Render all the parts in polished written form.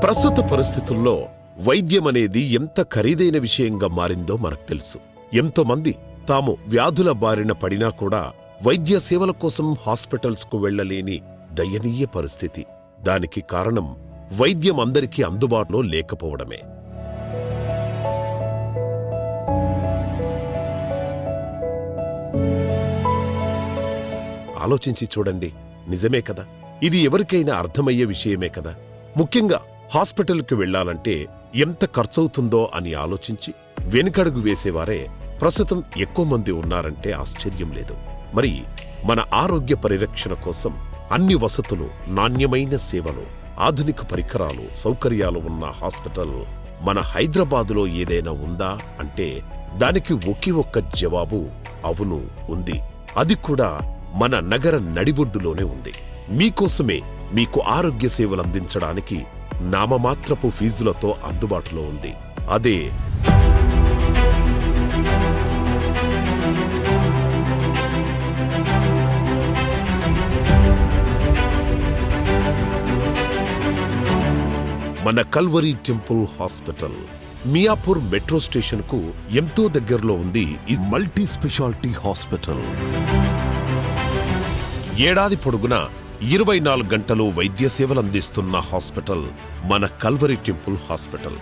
ప్రస్తుత పరిస్థితుల్లో వైద్యం అనేది ఎంత ఖరీదైన విషయంగా మారిందో మనకు తెలుసు. ఎంతో మంది తాము వ్యాధుల బారిన పడినా కూడా వైద్య సేవల కోసం హాస్పిటల్స్కు వెళ్లలేని దయనీయ పరిస్థితి. దానికి కారణం వైద్యం అందరికీ అందుబాటులో లేకపోవడమే. ఆలోచించి చూడండి, నిజమే కదా? ఇది ఎవరికైనా అర్థమయ్యే విషయమే కదా? ముఖ్యంగా హాస్పిటల్కి వెళ్లాలంటే ఎంత ఖర్చవుతుందో అని ఆలోచించి వెనుకడుగు వేసేవారే ప్రస్తుతం ఎక్కువ మంది ఉన్నారంటే ఆశ్చర్యం లేదు. మరి మన ఆరోగ్య పరిరక్షణ కోసం అన్ని వసతులు, నాణ్యమైన సేవలు, ఆధునిక పరికరాలు, సౌకర్యాలు ఉన్న హాస్పిటల్ మన హైదరాబాదులో ఏదైనా ఉందా అంటే దానికి ఒకే ఒక్క జవాబు అవును, ఉంది. అది కూడా మన నగర నడిబొడ్డులోనే ఉంది. మీకోసమే మీకు ఆరోగ్య సేవలు అందించడానికి నామమాత్రపు ఫీజులతో అందుబాటులో ఉంది. అదే మన Calvary temple hospital. Miyapur metro station కు ఎంతో దగ్గరలో ఉంది ఈ మల్టీ స్పెషాలిటీ హాస్పిటల్. ఏడాది పొడుగునా 24 గంటలు వైద్య సేవలు అందిస్తున్న హాస్పిటల్ మన కల్వరీ టెంపుల్ హాస్పిటల్.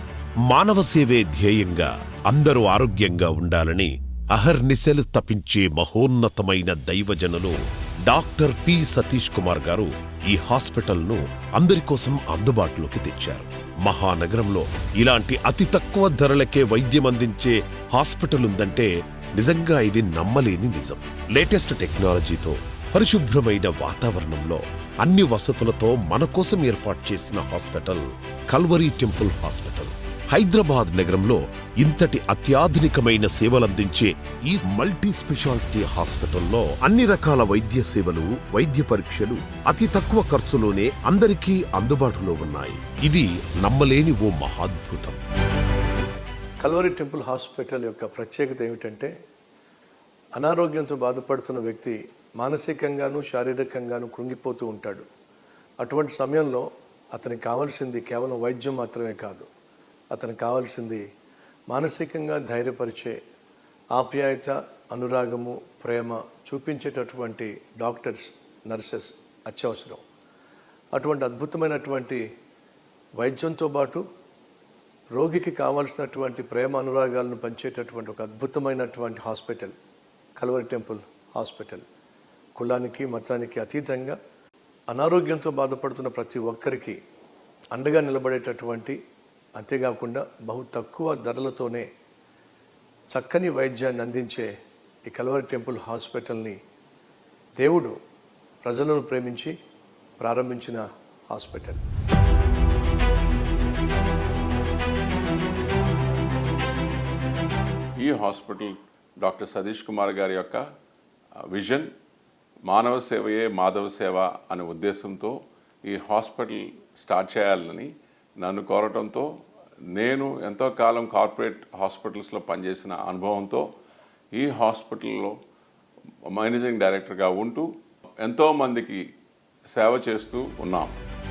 మానవ సేవే ధ్యేయంగా అందరూ ఆరోగ్యంగా ఉండాలని అహర్నిశలు తపించే మహోన్నతమైన దైవజనులు డాక్టర్ పి సతీష్ కుమార్ గారు ఈ హాస్పిటల్ను అందరి కోసం అందుబాటులోకి తెచ్చారు. మహానగరంలో ఇలాంటి అతి తక్కువ ధరలకే వైద్యం అందించే హాస్పిటల్ ఉందంటే నిజంగా ఇది నమ్మలేని నిజం. లేటెస్ట్ టెక్నాలజీతో, పరిశుభ్రమైన వాతావరణంలో, అన్ని వసతులతో మన కోసం ఏర్పాటు చేసిన hospital Calvary temple hospital. Hyderabad నగరంలో ఇంతటి అత్యాధునికమైన సేవలందించే ఈ మల్టీ స్పెషాలిటీ హాస్పిటల్లో అన్ని రకాల వైద్య సేవలు, వైద్య పరీక్షలు అతి తక్కువ ఖర్చులోనే అందరికీ అందుబాటులో ఉన్నాయి. ఇది నమ్మలేని ఓ మహాద్భుతం. కల్వరీ టెంపుల్ హాస్పిటల్ యొక్క ప్రత్యేకత ఏమిటంటే, అనారోగ్యంతో బాధపడుతున్న వ్యక్తి మానసికంగాను శారీరకంగాను కృంగిపోతూ ఉంటాడు. అటువంటి సమయంలో అతనికి కావాల్సింది కేవలం వైద్యం మాత్రమే కాదు, అతనికి కావాల్సింది మానసికంగా ధైర్యపరిచే, ఆప్యాయత, అనురాగము, ప్రేమ చూపించేటటువంటి డాక్టర్స్, నర్సెస్ అత్యవసరం. అటువంటి అద్భుతమైనటువంటి వైద్యంతో పాటు రోగికి కావాల్సినటువంటి ప్రేమ, అనురాగాలను పంచేటటువంటి ఒక అద్భుతమైనటువంటి హాస్పిటల్ కల్వరీ టెంపుల్ హాస్పిటల్. కులానికి, మతానికి అతీతంగా అనారోగ్యంతో బాధపడుతున్న ప్రతి ఒక్కరికి అండగా నిలబడేటటువంటి, అంతేకాకుండా బహు తక్కువ ధరలతోనే చక్కని వైద్యాన్ని అందించే ఈ కల్వరీ టెంపుల్ హాస్పిటల్ని దేవుడు ప్రజలను ప్రేమించి ప్రారంభించిన హాస్పిటల్. ఈ హాస్పిటల్ డాక్టర్ సతీష్ కుమార్ గారి యొక్క విజన్ మానవ సేవయే మాధవ సేవ అనే ఉద్దేశంతో ఈ హాస్పిటల్ స్టార్ట్ చేయాలని నన్ను కోరటంతో, నేను ఎంతో కాలం కార్పొరేట్ హాస్పిటల్స్లో పనిచేసిన అనుభవంతో ఈ హాస్పిటల్లో మేనేజింగ్ డైరెక్టర్గా ఉంటూ ఎంతోమందికి సేవ చేస్తూ ఉన్నాం.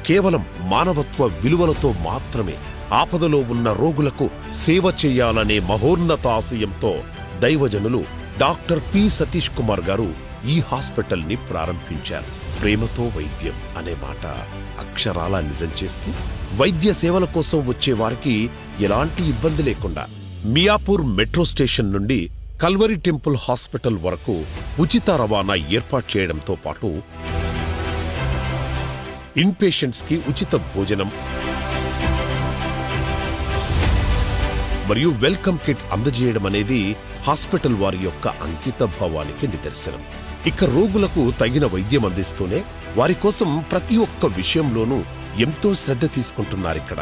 కేవలం మానవత్వ విలువలతో మాత్రమే ఆపదలో ఉన్న రోగులకు సేవ చేయాలనే మహోన్నత ఆశయంతో దైవజనులు డాక్టర్ పి సతీష్ కుమార్ గారు ఈ హాస్పిటల్ని ప్రారంభించారు. ప్రేమతో వైద్యం అనే మాట అక్షరాల నిజం చేస్తూ వైద్య సేవల కోసం వచ్చే వారికి ఎలాంటి ఇబ్బంది లేకుండా మియాపూర్ మెట్రో స్టేషన్ నుండి కల్వరీ టెంపుల్ హాస్పిటల్ వరకు ఉచిత రవాణా ఏర్పాటు చేయడంతో పాటు ఇన్పేషెంట్స్ కి ఉచిత భోజనం మరియు వెల్కమ్ కిట్ అందజేయడం అనేది హాస్పిటల్ వారి యొక్క అంకిత భావానికి నిదర్శనం. ఇక రోగులకు తగిన వైద్యం అందిస్తూనే వారి కోసం ప్రతి ఒక్క విషయంలోనూ ఎంతో శ్రద్ధ తీసుకుంటున్నారిక్కడ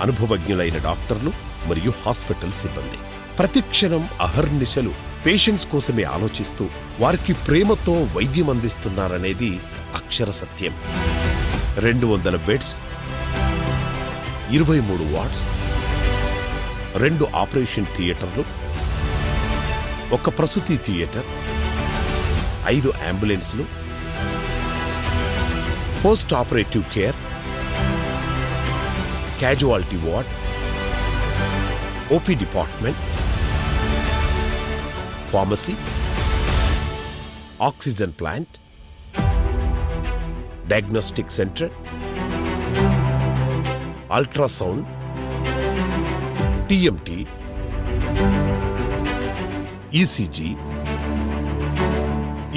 అనుభవజ్ఞులైన డాక్టర్లు మరియు హాస్పిటల్ సిబ్బంది. ప్రతి క్షణం అహర్నిశలు పేషెంట్స్ కోసమే ఆలోచిస్తూ వారికి ప్రేమతో వైద్యం అందిస్తున్నారనేది అక్షర సత్యం. 200 బెడ్స్, 23 వార్డ్స్, 2 ఆపరేషన్ థియేటర్లు, 1 ప్రసూతి థియేటర్, 5 అంబులెన్స్లు, post operative care, casualty ward, OP department, pharmacy, oxygen plant, diagnostic centre, ultrasound, TMT, ECG,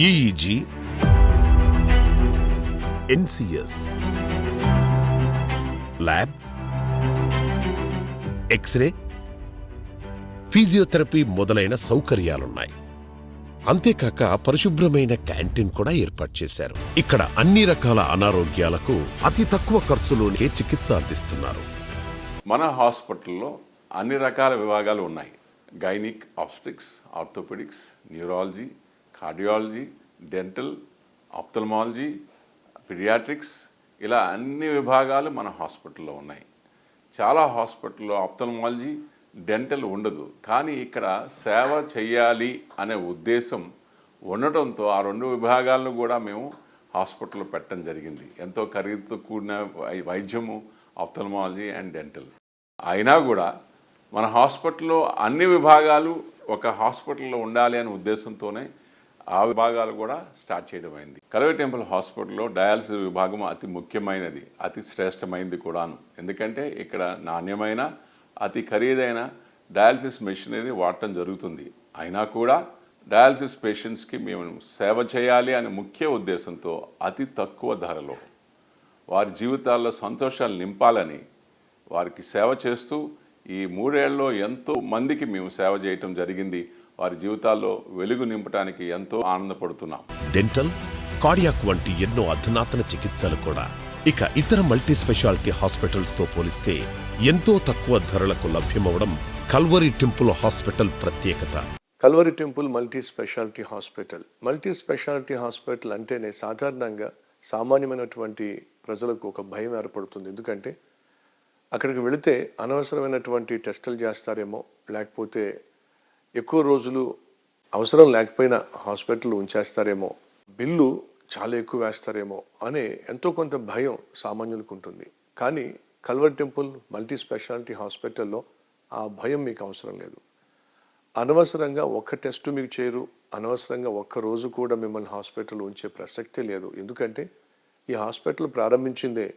EEG, NCS, lab, X ray, physiotherapy మొదలైన సౌకర్యాలున్నాయి. అంతేకాక పరిశుభ్రమైన క్యాంటీన్ కూడా ఏర్పాటు చేశారు. ఇక్కడ అన్ని రకాల అనారోగ్యాలకు అతి తక్కువ ఖర్చులోనే చికిత్స అందిస్తున్నారు. మన హాస్పిటల్లో అన్ని రకాల విభాగాలు ఉన్నాయి. Gynaec, obstetrics, orthopaedics, neurology, cardiology, dental, ophthalmology, paediatrics, ఇలా అన్ని విభాగాలు మన హాస్పిటల్లో ఉన్నాయి. చాలా హాస్పిటల్లో ఆప్థల్మాలజీ, డెంటల్ ఉండదు. కానీ ఇక్కడ సేవ చేయాలి అనే ఉద్దేశం ఉండటంతో ఆ రెండు విభాగాలను కూడా మేము హాస్పిటల్లో పెట్టడం జరిగింది. ఎంతో ఖరీదుతో కూడిన వైద్యము, ఆప్థల్మాలజీ అండ్ డెంటల్. అయినా కూడా మన హాస్పిటల్లో అన్ని విభాగాలు ఒక హాస్పిటల్లో ఉండాలి అనే ఉద్దేశంతోనే ఆ విభాగాలు కూడా స్టార్ట్ చేయడం అయింది. కల్వరి టెంపుల్ హాస్పిటల్లో డయాలసిస్ విభాగం అతి ముఖ్యమైనది, అతి శ్రేష్టమైనది కూడాను. ఎందుకంటే ఇక్కడ నాణ్యమైన, అతి ఖరీదైన డయాలసిస్ మెషినరీ వాడటం జరుగుతుంది. అయినా కూడా డయాలసిస్ పేషెంట్స్కి మేము సేవ చేయాలి అనే ముఖ్య ఉద్దేశంతో అతి తక్కువ ధరలో వారి జీవితాల్లో సంతోషాలు నింపాలని వారికి సేవ చేస్తూ ఈ 3 ఏళ్లలో ఎంతో మందికి మేము సేవ చేయటం జరిగింది. వారి జీవితాల్లో వెలుగు నింపడానికి ఎంతో ఆనందపడుతున్నాం. డెంటల్, కార్డియాక్ వంటి ఎన్నో అధునాతన చికిత్సలు కూడా ఇక ఇతర మల్టీ స్పెషాలిటీ హాస్పిటల్స్ తో పోలిస్తే ఎంతో తక్కువ ధరలకు లభ్యమవడం కల్వరి టెంపుల్ హాస్పిటల్ ప్రత్యేకత. Calvary temple multi speciality hospital. Multi speciality hospital అంటేనే సాధారణంగా సామాన్యమైనటువంటి ప్రజలకు ఒక భయం ఏర్పడుతుంది. ఎందుకంటే అక్కడికి వెళితే అనవసరమైనటువంటి టెస్టులు చేస్తారేమో, లేకపోతే ఎక్కువ రోజులు అవసరం లేకపోయినా హాస్పిటల్ ఉంచేస్తారేమో, బిల్లు చాలా ఎక్కువ వేస్తారేమో అనే ఎంతో కొంత భయం సామాన్యులకు ఉంటుంది. కానీ కల్వరి టెంపుల్ మల్టీ స్పెషాలిటీ హాస్పిటల్లో ఆ భయం మీకు అవసరం లేదు. అనవసరంగా ఒక్క టెస్టు మీకు చేయరు, అనవసరంగా ఒక్క రోజు కూడా మిమ్మల్ని హాస్పిటల్ ఉంచే ప్రసక్తే లేదు. ఎందుకంటే ఈ హాస్పిటల్ ప్రారంభించిందే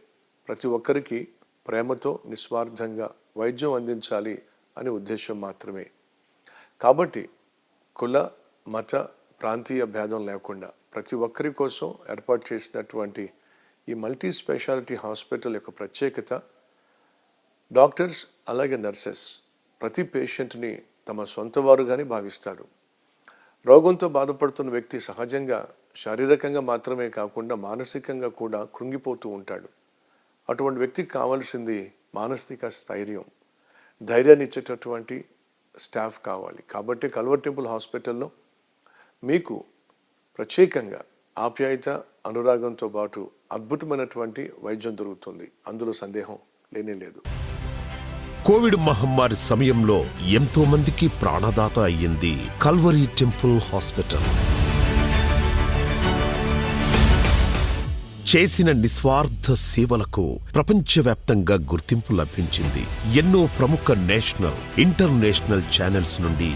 ప్రతి ఒక్కరికి ప్రేమతో నిస్వార్థంగా వైద్యం అందించాలి అనే ఉద్దేశం మాత్రమే. కాబట్టి కుల, మత, ప్రాంతీయ భేదం లేకుండా ప్రతి ఒక్కరి కోసం ఏర్పాటు చేసినటువంటి ఈ మల్టీ స్పెషాలిటీ హాస్పిటల్ యొక్క ప్రత్యేకత, డాక్టర్స్ అలాగే నర్సెస్ ప్రతి పేషెంట్ని తమ సొంత వారుగానే భావిస్తారు. రోగంతో బాధపడుతున్న వ్యక్తి సహజంగా శారీరకంగా మాత్రమే కాకుండా మానసికంగా కూడా కృంగిపోతూ ఉంటాడు. అటువంటి వ్యక్తికి కావాల్సింది మానసిక స్థైర్యం, ధైర్యాన్ని ఇచ్చేటటువంటి స్టాఫ్ కావాలి. కాబట్టి కల్వరి టెంపుల్ హాస్పిటల్లో మీకు ప్రత్యేకంగా ఆప్యాయత, అనురాగంతో పాటు అద్భుతమైనటువంటి వైద్యం దొరుకుతుంది. అందులో సందేహం లేనే లేదు. కోవిడ్ మహమ్మారి సమయంలో ఎంతో మందికి ప్రాణదాత అయ్యింది కల్వరి టెంపుల్ హాస్పిటల్. చేసిన నిస్వార్థ సేవలకు ప్రపంచవ్యాప్తంగా గుర్తింపు లభించింది. ఎన్నో ప్రముఖ నేషనల్, ఇంటర్నేషనల్ ఛానల్స్ నుండి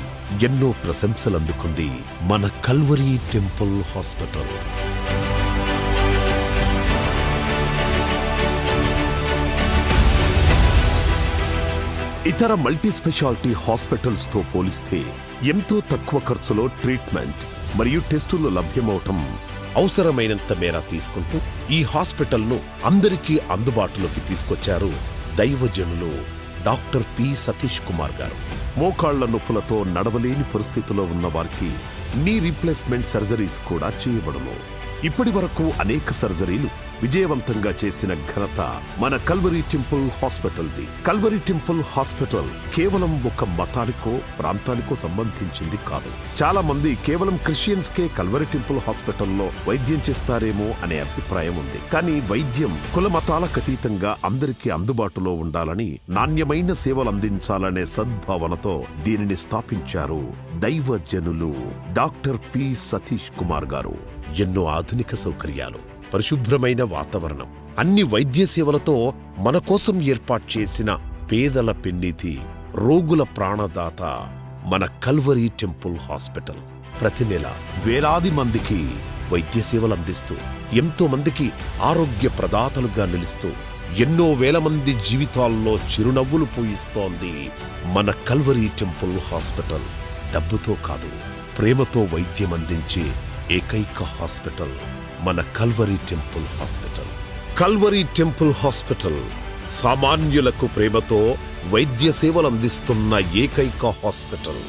ఎన్నో ప్రశంసలు అందుకుంది మన కల్వరి టెంపుల్ హాస్పిటల్. ఇతర మల్టీ స్పెషాలిటీ హాస్పిటల్స్ తో పోలిస్తే ఎంతో తక్కువ ఖర్చులో ట్రీట్మెంట్ మరియు టెస్టులు లభ్యమవటం, అవసరమైనంత మేర తీసుకుంటూ ఈ హాస్పిటల్ను అందరికీ అందుబాటులోకి తీసుకొచ్చారు దైవజనులు డాక్టర్ పి సతీష్ కుమార్ గారు. మోకాళ్ల నొప్పులతో నడవలేని పరిస్థితిలో ఉన్న వారికి నీ రీప్లేస్మెంట్ సర్జరీస్ కూడా చేయబడును. ఇప్పటి వరకు అనేక సర్జరీలు విజయవంతంగా చేసిన ఘనత మన కల్వరి టెంపుల్ హాస్పిటల్ది. కల్వరి టెంపుల్ హాస్పిటల్ కేవలం ఒక మతానికో ప్రాంతానికో సంబంధించింది కాదు. చాలా మంది కేవలం క్రిస్టియన్స్ కే కల్వరి టెంపుల్ హాస్పిటల్లో వైద్యం చేస్తారేమో అనే అభిప్రాయం ఉంది. కానీ వైద్యం కుల మతాలకు అతీతంగా అందరికీ అందుబాటులో ఉండాలని, నాణ్యమైన సేవలు అందించాలనే సద్భావనతో దీనిని స్థాపించారు దైవజనులు డాక్టర్ పి సతీష్ కుమార్ గారు. ఎన్నో ఆధునిక సౌకర్యాలు, పరిశుభ్రమైన వాతావరణం, అన్ని వైద్య సేవలతో మన కోసం ఏర్పాటు చేసిన పేదల పెన్నిధి, రోగుల ప్రాణదాత మన కల్వరీ టెంపుల్ హాస్పిటల్. ప్రతి నెల వేలాది మందికి వైద్య సేవలు అందిస్తూ, ఎంతో మందికి ఆరోగ్య ప్రదాతలుగా నిలుస్తూ, ఎన్నో వేల మంది జీవితాల్లో చిరునవ్వులు పూయిస్తోంది మన కల్వరీ టెంపుల్ హాస్పిటల్. డబ్బుతో కాదు, ప్రేమతో వైద్యం అందించే ఏకైక హాస్పిటల్ మన Calvary temple hospital. Calvary temple hospital సామాన్యులకు ప్రేమతో వైద్య సేవలు అందిస్తున్న ఏకైక హాస్పిటల్.